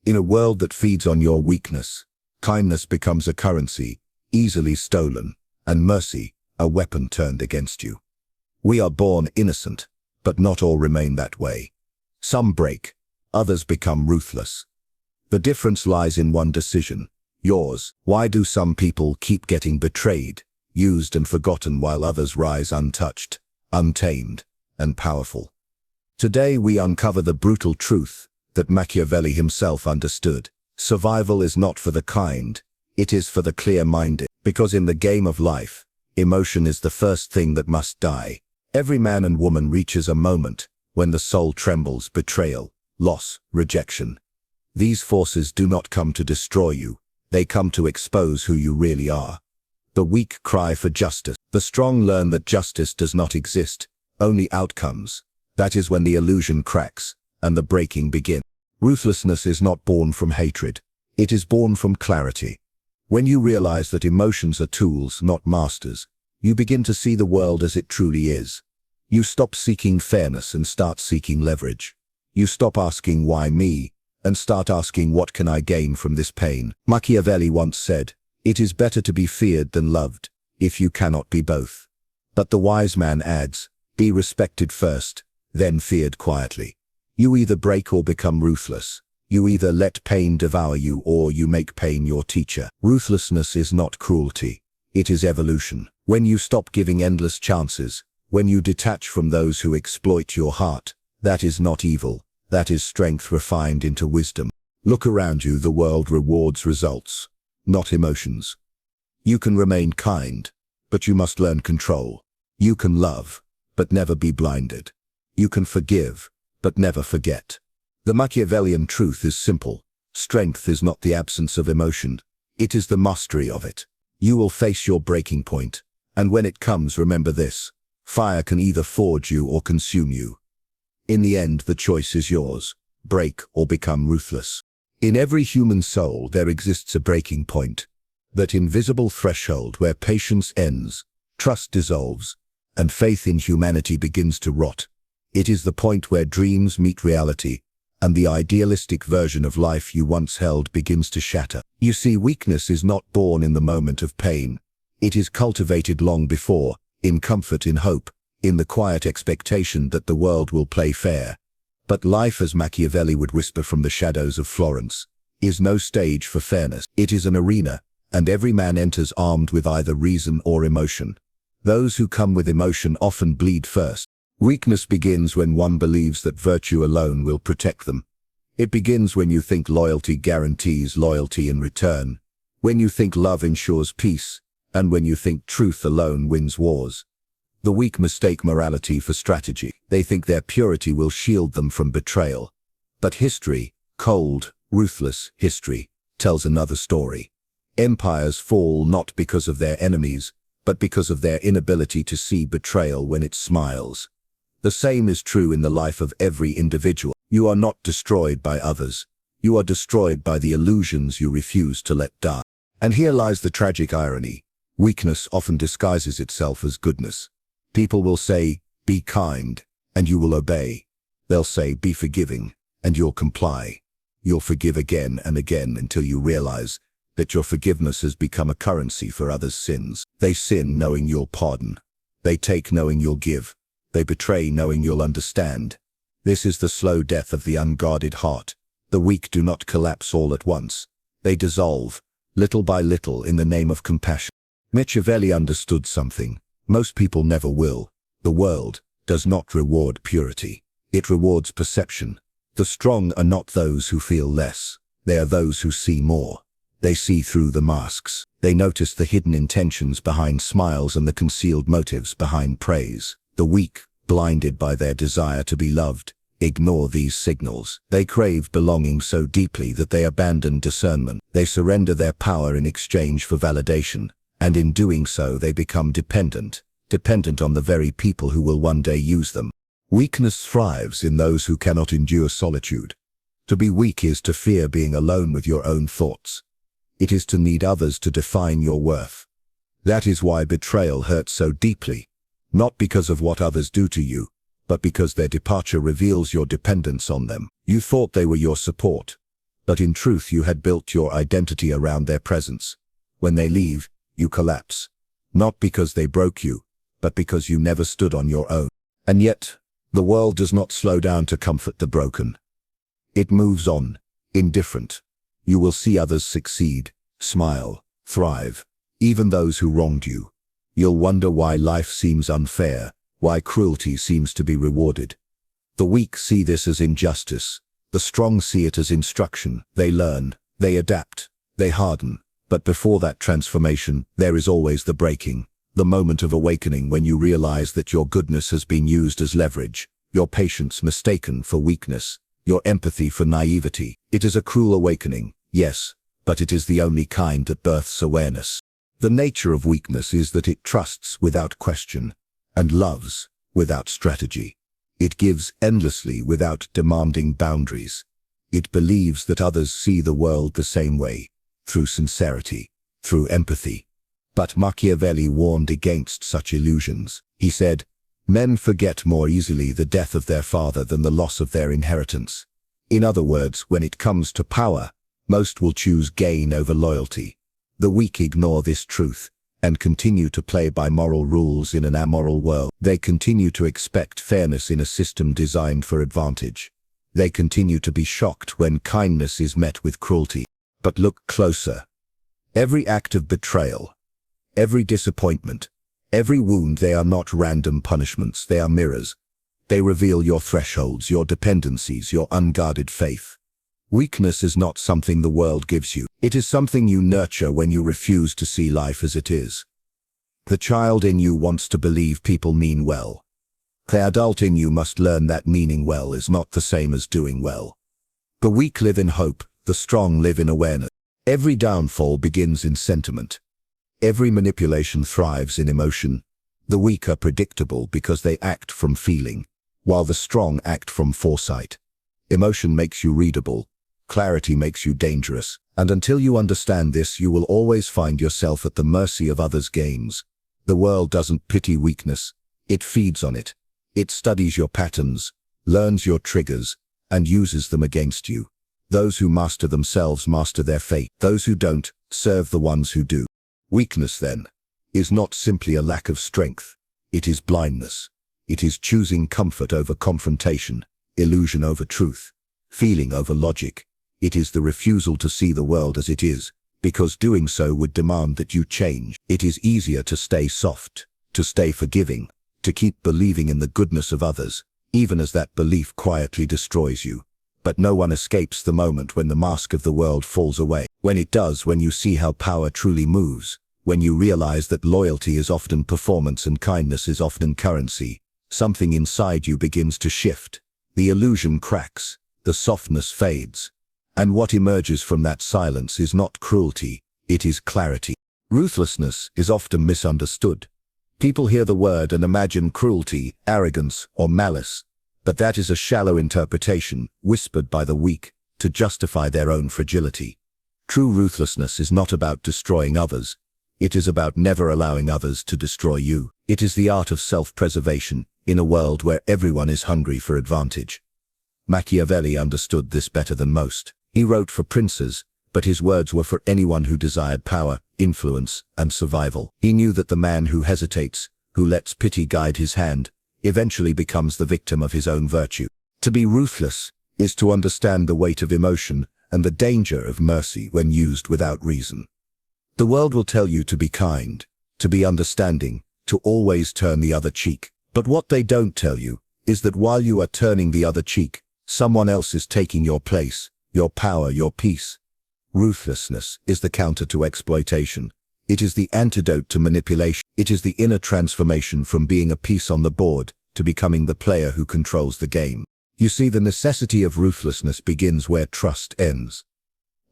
In a world that feeds on your weakness, kindness becomes a currency, easily stolen, and mercy, a weapon turned against you. We are born innocent, but not all remain that way. Some break, others become ruthless. The difference lies in one decision, yours. Why do some people keep getting betrayed, used and forgotten while others rise untouched, untamed, and powerful? Today we uncover the brutal truth that Machiavelli himself understood. Survival is not for the kind, it is for the clear-minded. Because in the game of life, emotion is the first thing that must die. Every man and woman reaches a moment when the soul trembles: betrayal, loss, rejection. These forces do not come to destroy you, they come to expose who you really are. The weak cry for justice. The strong learn that justice does not exist, only outcomes. That is when the illusion cracks and the breaking begins. Ruthlessness is not born from hatred, it is born from clarity. When you realize that emotions are tools, not masters, you begin to see the world as it truly is. You stop seeking fairness and start seeking leverage. You stop asking why me, and start asking what can I gain from this pain. Machiavelli once said, "It is better to be feared than loved, if you cannot be both." But the wise man adds, "Be respected first, then feared quietly." You either break or become ruthless. You either let pain devour you or you make pain your teacher. Ruthlessness is not cruelty, it is evolution. When you stop giving endless chances, when you detach from those who exploit your heart, that is not evil, that is strength refined into wisdom. Look around you, the world rewards results, not emotions. You can remain kind, but you must learn control. You can love, but never be blinded. You can forgive, but never forget. The Machiavellian truth is simple. Strength is not the absence of emotion, it is the mastery of it. You will face your breaking point, and when it comes, remember this: fire can either forge you or consume you. In the end, the choice is yours: break or become ruthless. In every human soul there exists a breaking point, that invisible threshold where patience ends, trust dissolves, and faith in humanity begins to rot. It is the point where dreams meet reality, and the idealistic version of life you once held begins to shatter. You see, weakness is not born in the moment of pain. It is cultivated long before, in comfort, in hope, in the quiet expectation that the world will play fair. But life, as Machiavelli would whisper from the shadows of Florence, is no stage for fairness. It is an arena, and every man enters armed with either reason or emotion. Those who come with emotion often bleed first. Weakness begins when one believes that virtue alone will protect them. It begins when you think loyalty guarantees loyalty in return, when you think love ensures peace, and when you think truth alone wins wars. The weak mistake morality for strategy. They think their purity will shield them from betrayal. But history, cold, ruthless history, tells another story. Empires fall not because of their enemies, but because of their inability to see betrayal when it smiles. The same is true in the life of every individual. You are not destroyed by others. You are destroyed by the illusions you refuse to let die. And here lies the tragic irony. Weakness often disguises itself as goodness. People will say, "Be kind," and you will obey. They'll say, "Be forgiving," and you'll comply. You'll forgive again and again until you realize that your forgiveness has become a currency for others' sins. They sin knowing you'll pardon. They take knowing you'll give. They betray knowing you'll understand. This is the slow death of the unguarded heart. The weak do not collapse all at once. They dissolve, little by little, in the name of compassion. Machiavelli understood something. Most people never will. The world does not reward purity. It rewards perception. The strong are not those who feel less. They are those who see more. They see through the masks. They notice the hidden intentions behind smiles and the concealed motives behind praise. The weak, blinded by their desire to be loved, ignore these signals. They crave belonging so deeply that they abandon discernment. They surrender their power in exchange for validation, and in doing so they become dependent on the very people who will one day use them. Weakness thrives in those who cannot endure solitude. To be weak is to fear being alone with your own thoughts. It is to need others to define your worth. That is why betrayal hurts so deeply. Not because of what others do to you, but because their departure reveals your dependence on them. You thought they were your support, But in truth you had built your identity around their presence. When they leave, you collapse. Not because they broke you, but because you never stood on your own. And yet, the world does not slow down to comfort the broken. It moves on, indifferent. You will see others succeed, smile, thrive, even those who wronged you. You'll wonder why life seems unfair, why cruelty seems to be rewarded. The weak see this as injustice. The strong see it as instruction. They learn, they adapt, they harden. But before that transformation, there is always the breaking, the moment of awakening when you realize that your goodness has been used as leverage, your patience mistaken for weakness, your empathy for naivety. It is a cruel awakening, yes, but it is the only kind that births awareness. The nature of weakness is that it trusts without question, and loves without strategy. It gives endlessly without demanding boundaries. It believes that others see the world the same way, through sincerity, through empathy. But Machiavelli warned against such illusions. He said, "Men forget more easily the death of their father than the loss of their inheritance." In other words, when it comes to power, most will choose gain over loyalty. The weak ignore this truth and continue to play by moral rules in an amoral world. They continue to expect fairness in a system designed for advantage. They continue to be shocked when kindness is met with cruelty. But look closer. Every act of betrayal, every disappointment, every wound, they are not random punishments, they are mirrors. They reveal your thresholds, your dependencies, your unguarded faith. Weakness is not something the world gives you. It is something you nurture when you refuse to see life as it is. The child in you wants to believe people mean well. The adult in you must learn that meaning well is not the same as doing well. The weak live in hope, the strong live in awareness. Every downfall begins in sentiment. Every manipulation thrives in emotion. The weak are predictable because they act from feeling, while the strong act from foresight. Emotion makes you readable. Clarity makes you dangerous. And until you understand this, you will always find yourself at the mercy of others' games. The world doesn't pity weakness. It feeds on it. It studies your patterns, learns your triggers, and uses them against you. Those who master themselves master their fate. Those who don't serve the ones who do. Weakness, then, is not simply a lack of strength. It is blindness. It is choosing comfort over confrontation, illusion over truth, feeling over logic. It is the refusal to see the world as it is, because doing so would demand that you change. It is easier to stay soft, to stay forgiving, to keep believing in the goodness of others, even as that belief quietly destroys you. But no one escapes the moment when the mask of the world falls away. When it does, when you see how power truly moves, when you realize that loyalty is often performance and kindness is often currency, something inside you begins to shift. The illusion cracks, the softness fades. And what emerges from that silence is not cruelty, it is clarity. Ruthlessness is often misunderstood. People hear the word and imagine cruelty, arrogance, or malice. But that is a shallow interpretation, whispered by the weak, to justify their own fragility. True ruthlessness is not about destroying others. It is about never allowing others to destroy you. It is the art of self-preservation, in a world where everyone is hungry for advantage. Machiavelli understood this better than most. He wrote for princes, but his words were for anyone who desired power, influence, and survival. He knew that the man who hesitates, who lets pity guide his hand, eventually becomes the victim of his own virtue. To be ruthless is to understand the weight of emotion and the danger of mercy when used without reason. The world will tell you to be kind, to be understanding, to always turn the other cheek. But what they don't tell you is that while you are turning the other cheek, someone else is taking your place, your power, your peace. Ruthlessness is the counter to exploitation. It is the antidote to manipulation. It is the inner transformation from being a piece on the board to becoming the player who controls the game. You see, the necessity of ruthlessness begins where trust ends.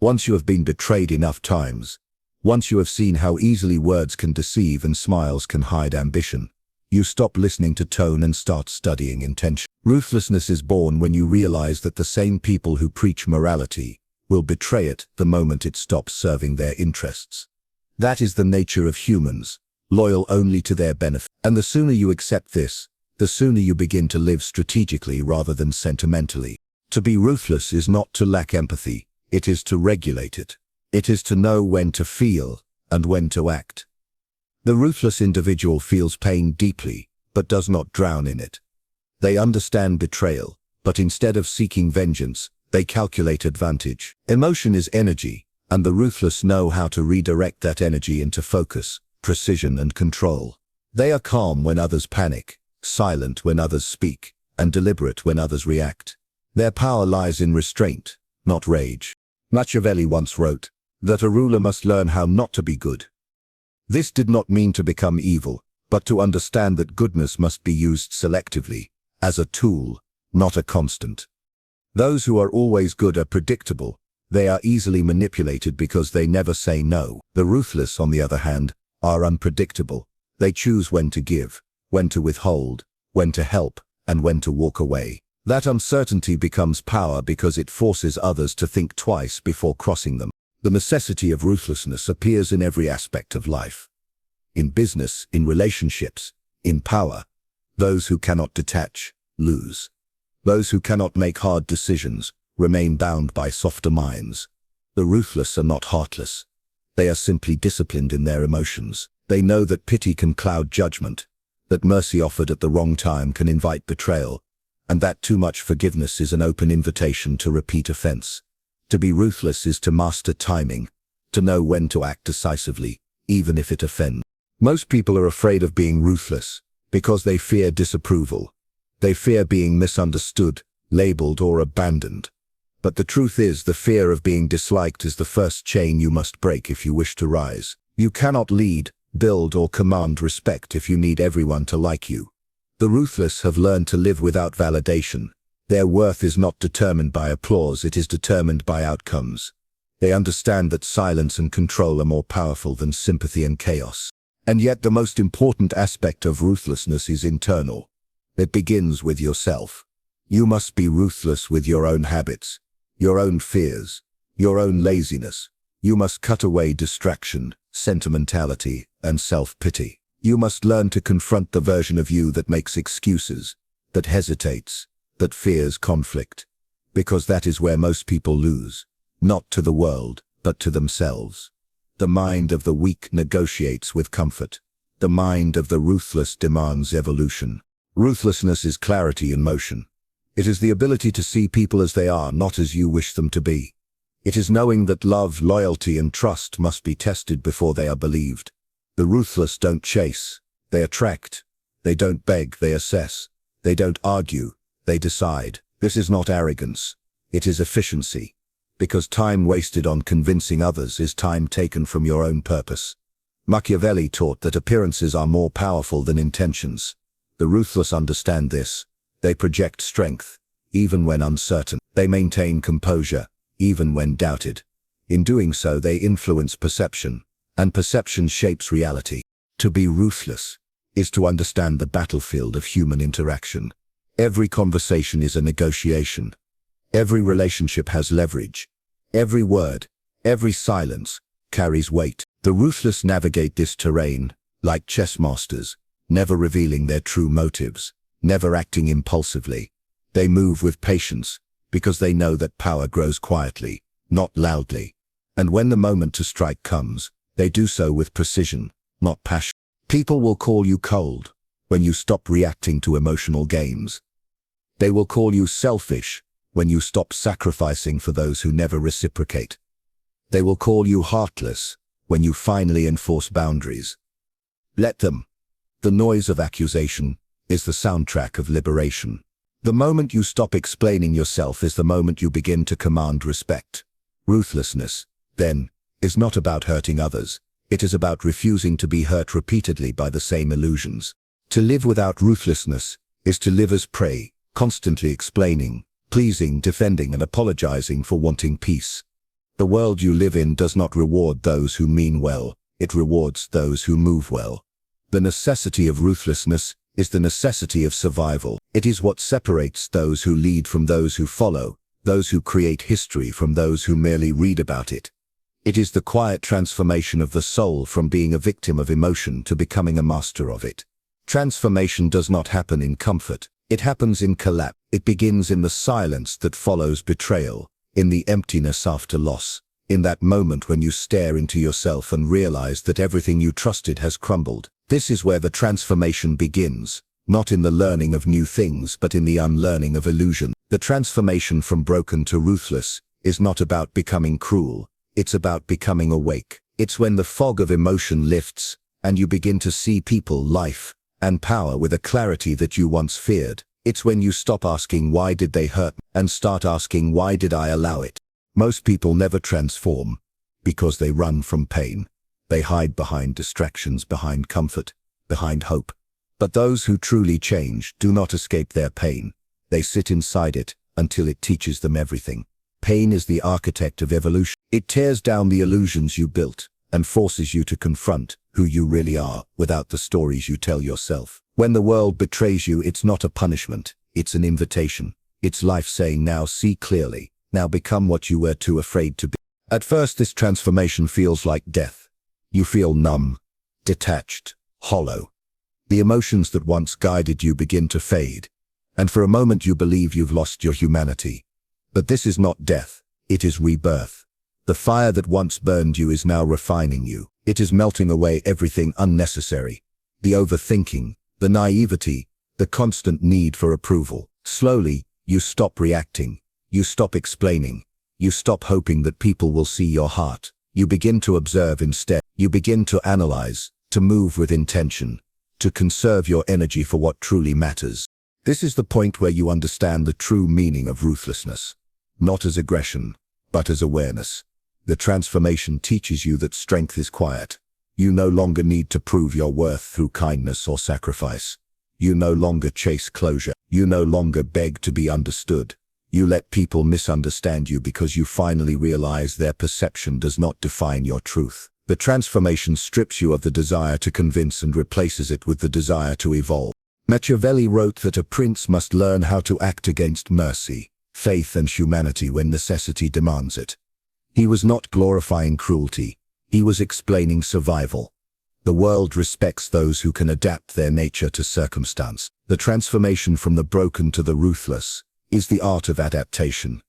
Once you have been betrayed enough times, once you have seen how easily words can deceive and smiles can hide ambition, you stop listening to tone and start studying intention. Ruthlessness is born when you realize that the same people who preach morality will betray it the moment it stops serving their interests. That is the nature of humans, loyal only to their benefit. And the sooner you accept this, the sooner you begin to live strategically rather than sentimentally. To be ruthless is not to lack empathy, It is to regulate it. It is to know when to feel and when to act. The ruthless individual feels pain deeply, but does not drown in it. They understand betrayal, but instead of seeking vengeance, they calculate advantage. Emotion is energy, and the ruthless know how to redirect that energy into focus, precision, and control. They are calm when others panic, silent when others speak, and deliberate when others react. Their power lies in restraint, not rage. Machiavelli once wrote that a ruler must learn how not to be good. This did not mean to become evil, but to understand that goodness must be used selectively, as a tool, not a constant. Those who are always good are predictable. They are easily manipulated because they never say no. The ruthless, on the other hand, are unpredictable. They choose when to give, when to withhold, when to help, and when to walk away. That uncertainty becomes power because it forces others to think twice before crossing them. The necessity of ruthlessness appears in every aspect of life. In business, in relationships, in power. Those who cannot detach, lose. Those who cannot make hard decisions, remain bound by softer minds. The ruthless are not heartless. They are simply disciplined in their emotions. They know that pity can cloud judgment, that mercy offered at the wrong time can invite betrayal, and that too much forgiveness is an open invitation to repeat offense. To be ruthless is to master timing, to know when to act decisively, even if it offends. Most people are afraid of being ruthless because they fear disapproval. They fear being misunderstood, labeled, or abandoned. But the truth is, the fear of being disliked is the first chain you must break if you wish to rise. You cannot lead, build, or command respect if you need everyone to like you. The ruthless have learned to live without validation. Their worth is not determined by applause, it is determined by outcomes. They understand that silence and control are more powerful than sympathy and chaos. And yet the most important aspect of ruthlessness is internal. It begins with yourself. You must be ruthless with your own habits, your own fears, your own laziness. You must cut away distraction, sentimentality, and self-pity. You must learn to confront the version of you that makes excuses, that hesitates, that fears conflict. Because that is where most people lose, not to the world, but to themselves. The mind of the weak negotiates with comfort. The mind of the ruthless demands evolution. Ruthlessness is clarity in motion. It is the ability to see people as they are, not as you wish them to be. It is knowing that love, loyalty, and trust must be tested before they are believed. The ruthless don't chase, they attract. They don't beg, they assess. They don't argue, they decide. This is not arrogance, it is efficiency. Because time wasted on convincing others is time taken from your own purpose. Machiavelli taught that appearances are more powerful than intentions. The ruthless understand this. They project strength, even when uncertain. They maintain composure, even when doubted. In doing so, they influence perception, and perception shapes reality. To be ruthless is to understand the battlefield of human interaction. Every conversation is a negotiation. Every relationship has leverage. Every word, every silence, carries weight. The ruthless navigate this terrain, like chess masters, never revealing their true motives, never acting impulsively. They move with patience, because they know that power grows quietly, not loudly. And when the moment to strike comes, they do so with precision, not passion. People will call you cold when you stop reacting to emotional games. They will call you selfish when you stop sacrificing for those who never reciprocate. They will call you heartless when you finally enforce boundaries. Let them. The noise of accusation is the soundtrack of liberation. The moment you stop explaining yourself is the moment you begin to command respect. Ruthlessness, then, is not about hurting others. It is about refusing to be hurt repeatedly by the same illusions. To live without ruthlessness is to live as prey, constantly explaining, pleasing, defending, and apologizing for wanting peace. The world you live in does not reward those who mean well, it rewards those who move well. The necessity of ruthlessness is the necessity of survival. It is what separates those who lead from those who follow, those who create history from those who merely read about it. It is the quiet transformation of the soul from being a victim of emotion to becoming a master of it. Transformation does not happen in comfort. It happens in collapse. It begins in the silence that follows betrayal, in the emptiness after loss, in that moment when you stare into yourself and realize that everything you trusted has crumbled. This is where the transformation begins, not in the learning of new things but in the unlearning of illusion. The transformation from broken to ruthless is not about becoming cruel, it's about becoming awake. It's when the fog of emotion lifts and you begin to see people, life, and power with a clarity that you once feared. It's when you stop asking why did they hurt and start asking why did I allow it. Most people never transform because they run from pain. They hide behind distractions, behind comfort, behind hope. But those who truly change do not escape their pain. They sit inside it until it teaches them everything. Pain is the architect of evolution. It tears down the illusions you built and forces you to confront who you really are without the stories you tell yourself. When the world betrays you, it's not a punishment, it's an invitation. It's life saying, now see clearly, now become what you were too afraid to be. At first, this transformation feels like death. You feel numb, detached, hollow. The emotions that once guided you begin to fade, and for a moment you believe you've lost your humanity. But this is not death, it is rebirth. The fire that once burned you is now refining you. It is melting away everything unnecessary. The overthinking, the naivety, the constant need for approval. Slowly, you stop reacting. You stop explaining. You stop hoping that people will see your heart. You begin to observe instead. You begin to analyze, to move with intention, to conserve your energy for what truly matters. This is the point where you understand the true meaning of ruthlessness. Not as aggression, but as awareness. The transformation teaches you that strength is quiet. You no longer need to prove your worth through kindness or sacrifice. You no longer chase closure. You no longer beg to be understood. You let people misunderstand you because you finally realize their perception does not define your truth. The transformation strips you of the desire to convince and replaces it with the desire to evolve. Machiavelli wrote that a prince must learn how to act against mercy, faith and humanity when necessity demands it. He was not glorifying cruelty, he was explaining survival. The world respects those who can adapt their nature to circumstance. The transformation from the broken to the ruthless is the art of adaptation.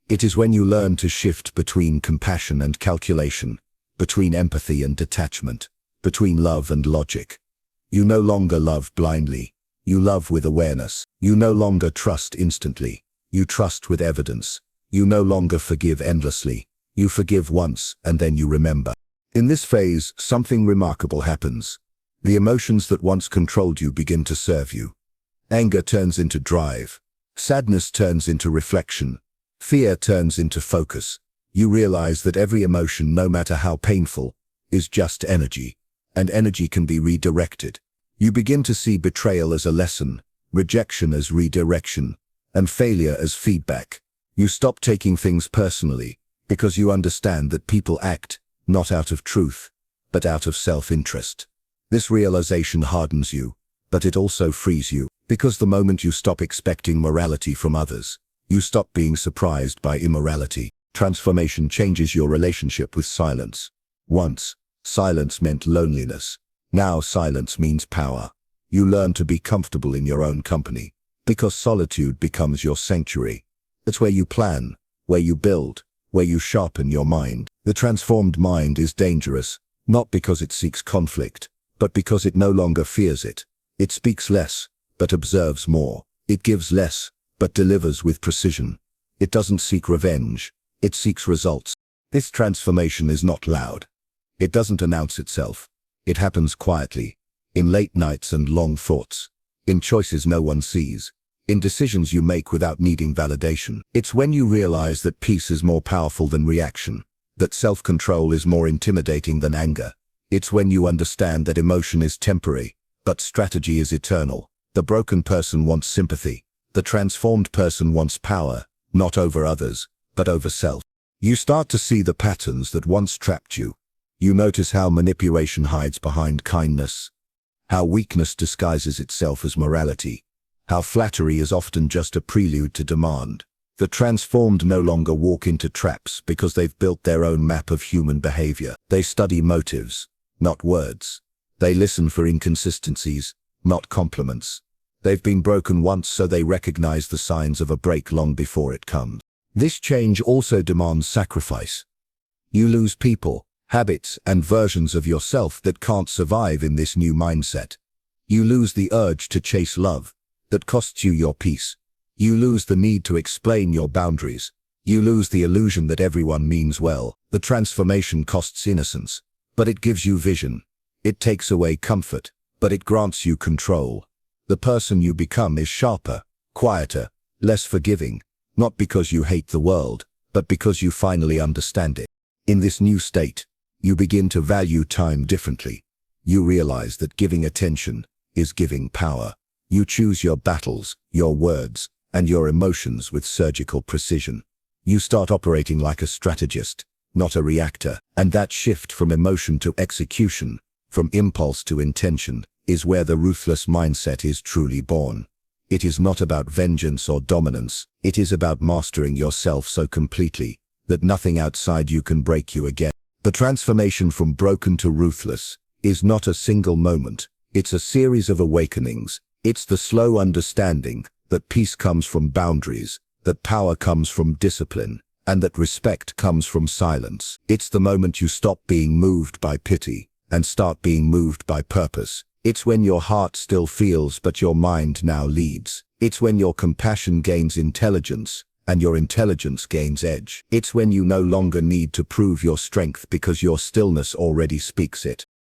It is when you learn to shift between compassion and calculation, between empathy and detachment, between love and logic. You no longer love blindly, you love with awareness. You no longer trust instantly, you trust with evidence. You no longer forgive endlessly, you forgive once and then you remember. In this phase, something remarkable happens. The emotions that once controlled you begin to serve you. Anger turns into drive. Sadness turns into reflection. Fear turns into focus. You realize that every emotion, no matter how painful, is just energy, and energy can be redirected. You begin to see betrayal as a lesson, rejection as redirection, and failure as feedback. You stop taking things personally, because you understand that people act, not out of truth, but out of self-interest. This realization hardens you, but it also frees you, because the moment you stop expecting morality from others, you stop being surprised by immorality. Transformation changes your relationship with silence. Once, silence meant loneliness. Now silence means power. You learn to be comfortable in your own company, because solitude becomes your sanctuary. It's where you plan, where you build, where you sharpen your mind. The transformed mind is dangerous, not because it seeks conflict, but because it no longer fears it. It speaks less, but observes more. It gives less, but delivers with precision. It doesn't seek revenge, it seeks results. This transformation is not loud. It doesn't announce itself. It happens quietly, in late nights and long thoughts, in choices no one sees, in decisions you make without needing validation. It's when you realize that peace is more powerful than reaction, that self-control is more intimidating than anger. It's when you understand that emotion is temporary, but strategy is eternal. The broken person wants sympathy. The transformed person wants power, not over others, but over self. You start to see the patterns that once trapped you. You notice how manipulation hides behind kindness, how weakness disguises itself as morality, how flattery is often just a prelude to demand. The transformed no longer walk into traps because they've built their own map of human behavior. They study motives, not words. They listen for inconsistencies, not compliments. They've been broken once, so they recognize the signs of a break long before it comes. This change also demands sacrifice. You lose people, habits, and versions of yourself that can't survive in this new mindset. You lose the urge to chase love that costs you your peace. You lose the need to explain your boundaries. You lose the illusion that everyone means well. The transformation costs innocence, but it gives you vision. It takes away comfort, but it grants you control. The person you become is sharper, quieter, less forgiving, not because you hate the world, but because you finally understand it. In this new state, you begin to value time differently. You realize that giving attention is giving power. You choose your battles, your words, and your emotions with surgical precision. You start operating like a strategist, not a reactor, and that shift from emotion to execution, from impulse to intention, is where the ruthless mindset is truly born. It is not about vengeance or dominance. It is about mastering yourself so completely that nothing outside you can break you again. The transformation from broken to ruthless is not a single moment. It's a series of awakenings. It's the slow understanding that peace comes from boundaries, that power comes from discipline, and that respect comes from silence. It's the moment you stop being moved by pity and start being moved by purpose. It's when your heart still feels but your mind now leads. It's when your compassion gains intelligence and your intelligence gains edge. It's when you no longer need to prove your strength because your stillness already speaks it.